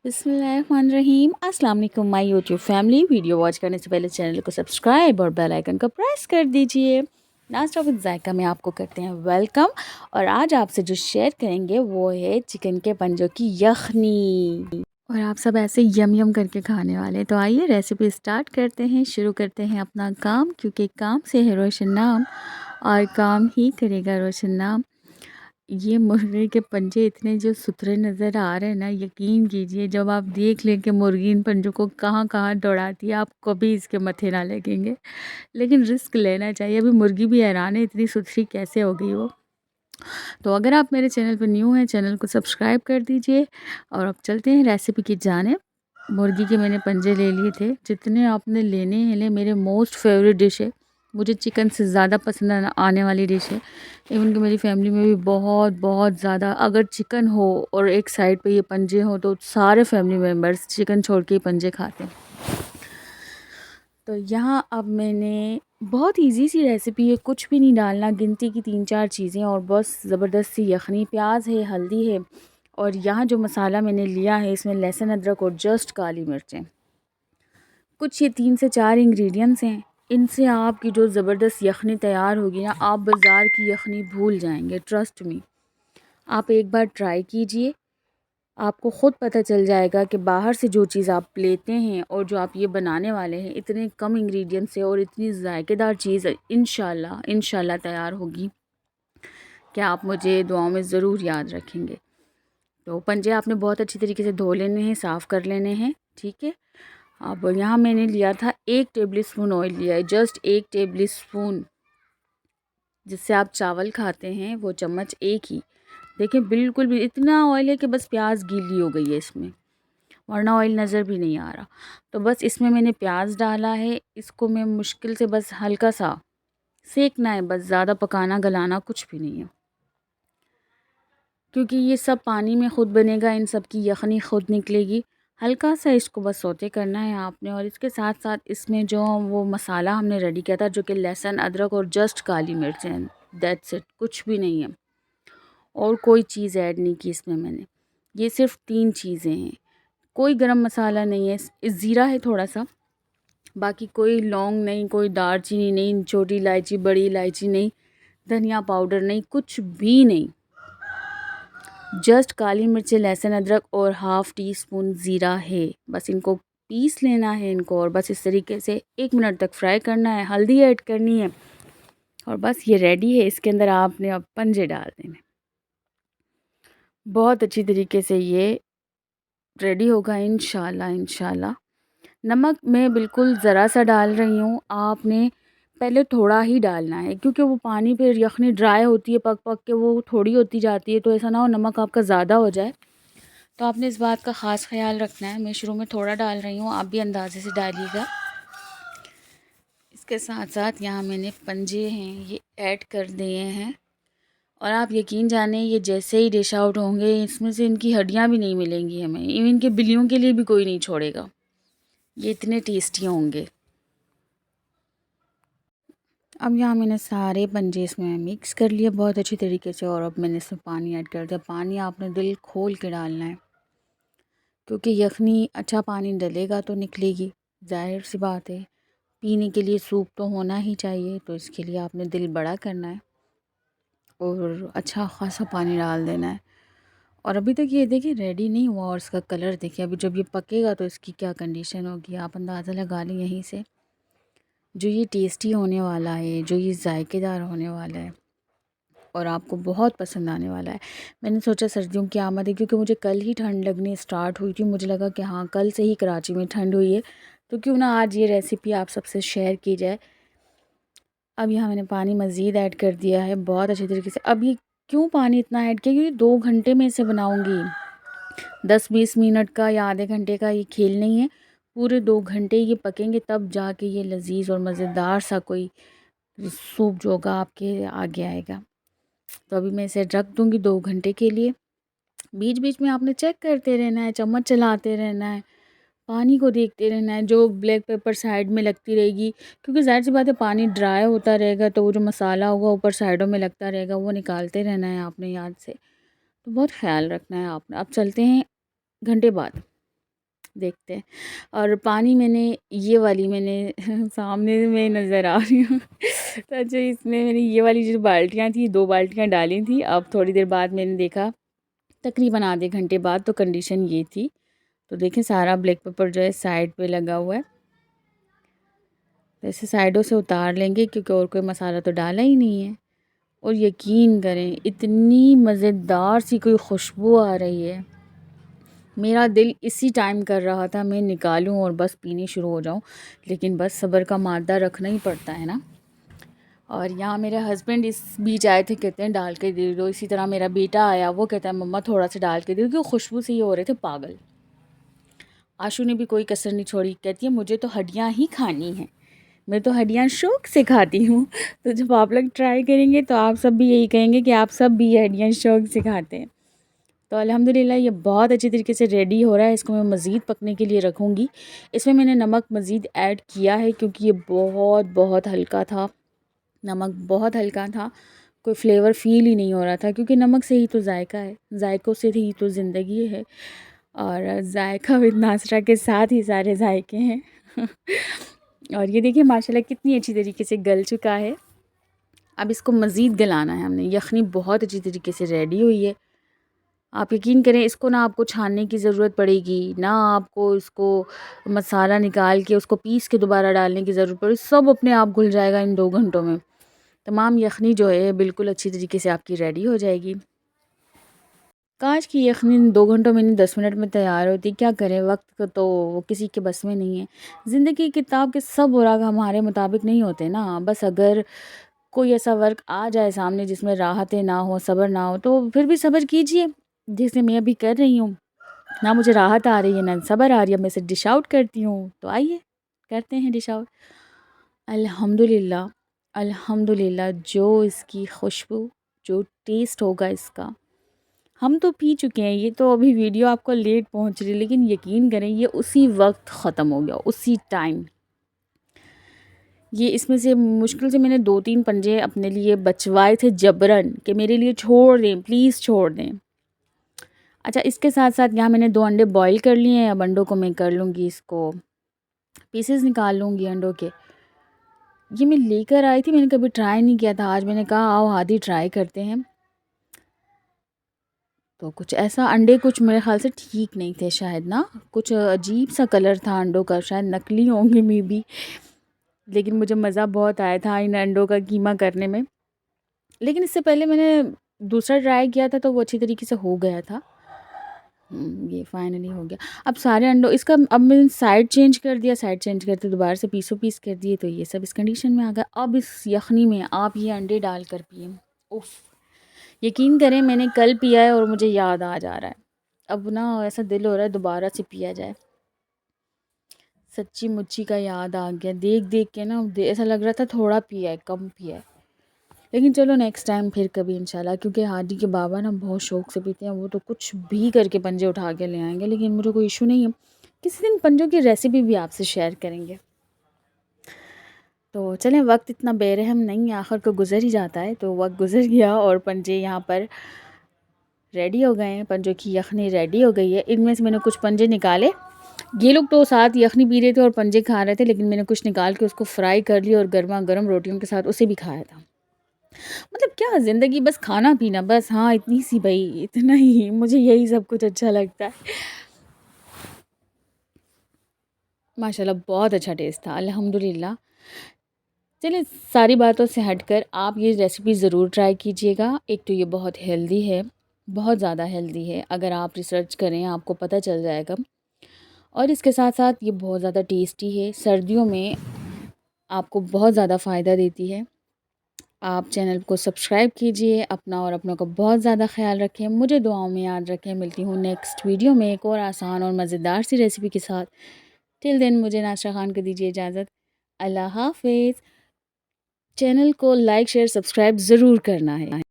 बिस्मिल्लाहिर्रहमानिर्रहीम। अस्सलाम वालेकुम my YouTube family. Video watch करने से पहले चैनल को सब्सक्राइब और बेल आइकन को प्रेस कर दीजिए। नाश्ता विद जायका में आपको करते हैं वेलकम। और आज आपसे जो शेयर करेंगे वो है चिकन के पंजों की यखनी। और आप सब ऐसे यम यम करके खाने वाले हैं। तो आइए रेसिपी स्टार्ट करते हैं, शुरू करते हैं अपना काम, क्योंकि काम से है रोशन नाम और काम ही करेगा रोशन नाम। ये मुर्गे के पंजे इतने जो सुथरे नज़र आ रहे हैं ना, यकीन कीजिए जब आप देख लें कि मुर्गी इन पंजों को कहाँ कहाँ दौड़ाती है, आप कभी इसके मत्थे ना लगेंगे। लेकिन रिस्क लेना चाहिए। अभी मुर्गी भी हैरान है इतनी सुथरी कैसे हो गई वो। तो अगर आप मेरे चैनल पर न्यू हैं, चैनल को सब्सक्राइब कर दीजिए। और अब चलते हैं रेसिपी की जानिब। मुर्गी के मैंने पंजे ले लिए थे, जितने आपने लेने हैं ले। मेरे मोस्ट फेवरेट डिश है, मुझे चिकन से ज़्यादा पसंद आने वाली डिश है। इवन कि मेरी फैमिली में भी बहुत बहुत ज़्यादा, अगर चिकन हो और एक साइड पे ये पंजे हो तो सारे फैमिली मेम्बर्स चिकन छोड़ के ही पंजे खाते हैं। तो यहाँ अब मैंने बहुत इजी सी रेसिपी है, कुछ भी नहीं डालना, गिनती की 3-4 चीज़ें और बस ज़बरदस्त सी यखनी। प्याज है, हल्दी है, और यहाँ जो मसाला मैंने लिया है इसमें लहसुन, अदरक और जस्ट काली मिर्चें। कुछ ये 3 से 4 इंग्रेडिएंट्स हैं। इनसे आपकी जो ज़बरदस्त यखनी तैयार होगी ना, आप बाज़ार की यखनी भूल जाएंगे। ट्रस्ट मी, आप एक बार ट्राई कीजिए, आपको ख़ुद पता चल जाएगा कि बाहर से जो चीज़ आप लेते हैं और जो आप ये बनाने वाले हैं, इतने कम इंग्रेडिएंट्स से और इतनी जायकेदार चीज़ इंशाल्लाह तैयार होगी कि आप मुझे दुआओं में ज़रूर याद रखेंगे। तो पंजे आपने बहुत अच्छी तरीके से धो लेने हैं, साफ़ कर लेने हैं, ठीक है। अब यहाँ मैंने लिया था 1 टेबल स्पून ऑयल लिया है, जस्ट 1 टेबल स्पून। जिससे आप चावल खाते हैं वो चम्मच एक ही। देखिए बिल्कुल भी इतना ऑयल है कि बस प्याज गीली हो गई है इसमें, वरना ऑयल नज़र भी नहीं आ रहा। तो बस इसमें मैंने प्याज डाला है, इसको मैं मुश्किल से बस हल्का सा सेकना है, बस ज़्यादा पकाना गलाना कुछ भी नहीं है, क्योंकि ये सब पानी में ख़ुद बनेगा, इन सब की यखनी ख़ुद निकलेगी। हल्का सा इसको बस सौते करना है आपने। और इसके साथ साथ इसमें जो वो मसाला हमने रेडी किया था, जो कि लहसुन, अदरक और जस्ट काली मिर्च हैं, दैट्स इट, कुछ भी नहीं है और कोई चीज़ ऐड नहीं की इसमें मैंने। ये सिर्फ 3 चीज़ें हैं, कोई गरम मसाला नहीं है, ज़ीरा है थोड़ा सा, बाकी कोई लौंग नहीं, कोई दालचीनी नहीं, छोटी इलायची, बड़ी इलायची नहीं, धनिया पाउडर नहीं, कुछ भी नहीं। जस्ट काली मिर्चें, लहसुन, अदरक और हाफ़ टी स्पून ज़ीरा है। बस इनको पीस लेना है इनको, और बस इस तरीके से 1 मिनट तक फ्राई करना है। हल्दी ऐड करनी है और बस ये रेडी है। इसके अंदर आपने अब पंजे डाल देने, बहुत अच्छी तरीके से ये रेडी होगा इंशाल्लाह। नमक मैं बिल्कुल ज़रा सा डाल रही हूँ, आपने पहले थोड़ा ही डालना है, क्योंकि वो पानी फिर यखनी ड्राई होती है, पक पक के वो थोड़ी होती जाती है, तो ऐसा ना हो नमक आपका ज़्यादा हो जाए। तो आपने इस बात का ख़ास ख्याल रखना है। मैं शुरू में थोड़ा डाल रही हूँ, आप भी अंदाजे से डालिएगा। इसके साथ साथ यहाँ मैंने पंजे हैं ये ऐड कर दिए हैं, और आप यकीन जाने ये जैसे ही डिश आउट होंगे इसमें से इनकी हड्डियाँ भी नहीं मिलेंगी हमें, इवन के बिल्लियों के लिए भी कोई नहीं छोड़ेगा, ये इतने टेस्टी होंगे। अब यहाँ मैंने सारे पंजे इसमें मिक्स कर लिए बहुत अच्छी तरीके से, और अब मैंने इसमें पानी ऐड कर दिया। पानी आपने दिल खोल के डालना है, क्योंकि यखनी अच्छा पानी डलेगा तो निकलेगी, जाहिर सी बात है। पीने के लिए सूप तो होना ही चाहिए, तो इसके लिए आपने दिल बड़ा करना है और अच्छा ख़ासा पानी डाल देना है। और अभी तक ये देखिए रेडी नहीं हुआ, और इसका कलर देखिए, अभी जब ये पकेगा तो इसकी क्या कंडीशन होगी, आप अंदाज़ा लगा लें यहीं से। जो ये टेस्टी होने वाला है, जो ये जायकेदार होने वाला है और आपको बहुत पसंद आने वाला है। मैंने सोचा सर्दियों की आमद है, क्योंकि मुझे कल ही ठंड लगनी स्टार्ट हुई थी, मुझे लगा कि हाँ कल से ही कराची में ठंड हुई है, तो क्यों ना आज ये रेसिपी आप सबसे शेयर की जाए। अब यहाँ मैंने पानी मज़ीद ऐड कर दिया है बहुत अच्छे तरीके से। अब ये क्यों पानी इतना ऐड किया, क्योंकि 2 घंटे में इसे बनाऊँगी, 10-20 मिनट का या आधे घंटे का ये खेल नहीं है, पूरे 2 घंटे ये पकेंगे, तब जाके ये लजीज और मज़ेदार सा कोई सूप जो होगा आपके आगे आएगा। तो अभी मैं इसे रख दूँगी 2 घंटे के लिए। बीच बीच में आपने चेक करते रहना है, चम्मच चलाते रहना है, पानी को देखते रहना है, जो ब्लैक पेपर साइड में लगती रहेगी, क्योंकि ज़ाहिर सी बात है पानी ड्राई होता रहेगा तो वो जो मसाला होगा ऊपर साइडों में लगता रहेगा, वो निकालते रहना है आपने याद से। तो बहुत ख़्याल रखना है आपने। अब चलते हैं घंटे बाद। देखते हैं। और पानी मैंने ये वाली मैंने सामने में नज़र आ रही हूँ तो अच्छा इसमें मैंने ये वाली जो बाल्टियाँ थी 2 बाल्टियाँ डाली थी। अब थोड़ी देर बाद मैंने देखा तकरीबन आधे घंटे बाद तो कंडीशन ये थी। तो देखें सारा ब्लैक पेपर जो है साइड पे लगा हुआ है। तो इसे साइडों से उतार लेंगे क्योंकि और कोई मसाला तो डाला ही नहीं है। और यकीन करें इतनी मज़ेदार सी कोई खुशबू आ रही है, मेरा दिल इसी टाइम कर रहा था मैं निकालूं और बस पीनी शुरू हो जाऊं, लेकिन बस सब्र का मादा रखना ही पड़ता है ना। और यहाँ मेरे हस्बैंड इस बीच आए थे, कहते हैं डाल के दे दो। इसी तरह मेरा बेटा आया, वो कहता है मम्मा थोड़ा सा डाल के दे दो, क्योंकि खुशबू से ये हो रहे थे पागल। आशू ने भी कोई कसर नहीं छोड़ी, कहती है मुझे तो हड्डियाँ ही खानी हैं, मैं तो हड्डियाँ शौक़ से खाती हूँ। तो जब आप लोग ट्राई करेंगे तो आप सब भी यही कहेंगे कि आप सब भी ये हड्डियाँ शौक़ से खाते हैं। तो अल्हम्दुलिल्लाह ये बहुत अच्छी तरीके से रेडी हो रहा है। इसको मैं मज़ीद पकने के लिए रखूँगी। इसमें मैंने नमक मज़ीद ऐड किया है क्योंकि ये बहुत बहुत हल्का था, नमक बहुत हल्का था, कोई फ्लेवर फ़ील ही नहीं हो रहा था, क्योंकि नमक से ही तो जायका है, जायकों से ही तो ज़िंदगी है। और जायका विद नाश्ता के साथ ही सारे जायके हैं और ये देखिए माशाल्लाह कितनी अच्छी तरीके से गल चुका है। अब इसको मज़ीद गलाना है हमने। यखनी बहुत अच्छी तरीके से रेडी हुई है। आप यकीन करें इसको ना आपको छानने की ज़रूरत पड़ेगी, ना आपको इसको मसाला निकाल के उसको पीस के दोबारा डालने की ज़रूरत पड़ेगी, सब अपने आप घुल जाएगा इन 2 घंटों में। तमाम यखनी जो है बिल्कुल अच्छी तरीके से आपकी रेडी हो जाएगी। काश की यखनी 2 घंटों में नहीं 10 मिनट में तैयार होती। क्या करें, वक्त तो किसी के बस में नहीं है। ज़िंदगी की किताब के सब राग हमारे मुताबिक नहीं होते ना। बस अगर कोई ऐसा वर्क आ जाए सामने जिसमें राहतें ना हो, सब्र ना हो, तो फिर भी सब्र कीजिए, जैसे मैं अभी कर रही हूँ। ना मुझे राहत आ रही है ना सब्र आ रही है, मैं इसे डिश आउट करती हूँ। तो आइए करते हैं डिश आउट। अल्हम्दुलिल्लाह, अल्हम्दुलिल्लाह, जो इसकी खुशबू, जो टेस्ट होगा इसका, हम तो पी चुके हैं। ये तो अभी वीडियो आपको लेट पहुंच रही है, लेकिन यकीन करें ये उसी वक्त ख़त्म हो गया, उसी टाइम। ये इसमें से मुश्किल से मैंने 2-3 पंजे अपने लिए बचवाए थे जबरन, कि मेरे लिए छोड़ दें, प्लीज़ छोड़ दें। अच्छा, इसके साथ साथ यहाँ मैंने 2 अंडे बॉईल कर लिए हैं। अब अंडों को मैं कर लूँगी, इसको पीसेस निकाल लूँगी अंडों के। ये मैं लेकर आई थी, मैंने कभी ट्राई नहीं किया था। आज मैंने कहा आओ आदि ट्राई करते हैं। तो कुछ ऐसा अंडे कुछ मेरे ख़्याल से ठीक नहीं थे शायद ना, कुछ अजीब सा कलर था अंडों का, शायद नकली होंगे मे बी। लेकिन मुझे मज़ा बहुत आया था इन अंडों का कीमा करने में। लेकिन इससे पहले मैंने दूसरा ट्राई किया था तो वो अच्छी तरीके से हो गया था। ये फाइनली हो गया। अब सारे अंडों इसका अब मैंने साइड चेंज कर दिया, साइड चेंज करते दोबारा से पीसों पीस कर दिए, तो ये सब इस कंडीशन में आ गया। अब इस यखनी में आप ये अंडे डाल कर पिए, उफ़! यकीन करें मैंने कल पिया है और मुझे याद आ जा रहा है। अब ना ऐसा दिल हो रहा है दोबारा से पिया जाए। सच्ची मुच्ची का याद आ गया, देख देख के ना ऐसा लग रहा था थोड़ा पिया है, कम पिया है। लेकिन चलो नेक्स्ट टाइम फिर कभी इंशाल्लाह, क्योंकि हादी के बाबा ना बहुत शौक़ से पीते हैं। वो तो कुछ भी करके पंजे उठा के ले आएंगे, लेकिन मुझे कोई इशू नहीं है। किसी दिन पंजों की रेसिपी भी आपसे शेयर करेंगे। तो चलें, वक्त इतना बेरहम नहीं, आखिर को गुज़र ही जाता है। तो वक्त गुज़र गया और पंजे यहाँ पर रेडी हो गए हैं। पंजों की यखनी रेडी हो गई है। इनमें से मैंने कुछ पंजे निकाले। ये लोग तो साथ यखनी पी रहे थे और पंजे खा रहे थे, लेकिन मैंने कुछ निकाल के उसको फ्राई कर लिया और गर्मा गर्म रोटियों के साथ उसे भी खाया था। मतलब क्या ज़िंदगी, बस खाना पीना, बस हाँ इतनी सी भाई, इतना ही मुझे यही सब कुछ अच्छा लगता है। माशाल्लाह बहुत अच्छा टेस्ट था अल्हम्दुलिल्लाह। चलिए सारी बातों से हटकर आप ये रेसिपी ज़रूर ट्राई कीजिएगा। एक तो ये बहुत हेल्दी है, बहुत ज़्यादा हेल्दी है। अगर आप रिसर्च करें आपको पता चल जाएगा। और इसके साथ साथ ये बहुत ज़्यादा टेस्टी है। सर्दियों में आपको बहुत ज़्यादा फ़ायदा देती है। आप चैनल को सब्सक्राइब कीजिए, अपना और अपनों का बहुत ज़्यादा ख़्याल रखें, मुझे दुआओं में याद रखें। मिलती हूँ नेक्स्ट वीडियो में एक और आसान और मज़ेदार सी रेसिपी के साथ। टिल देन मुझे नाशरा खान को दीजिए इजाज़त। अल्लाह हाफ़िज़। चैनल को लाइक शेयर सब्सक्राइब ज़रूर करना है।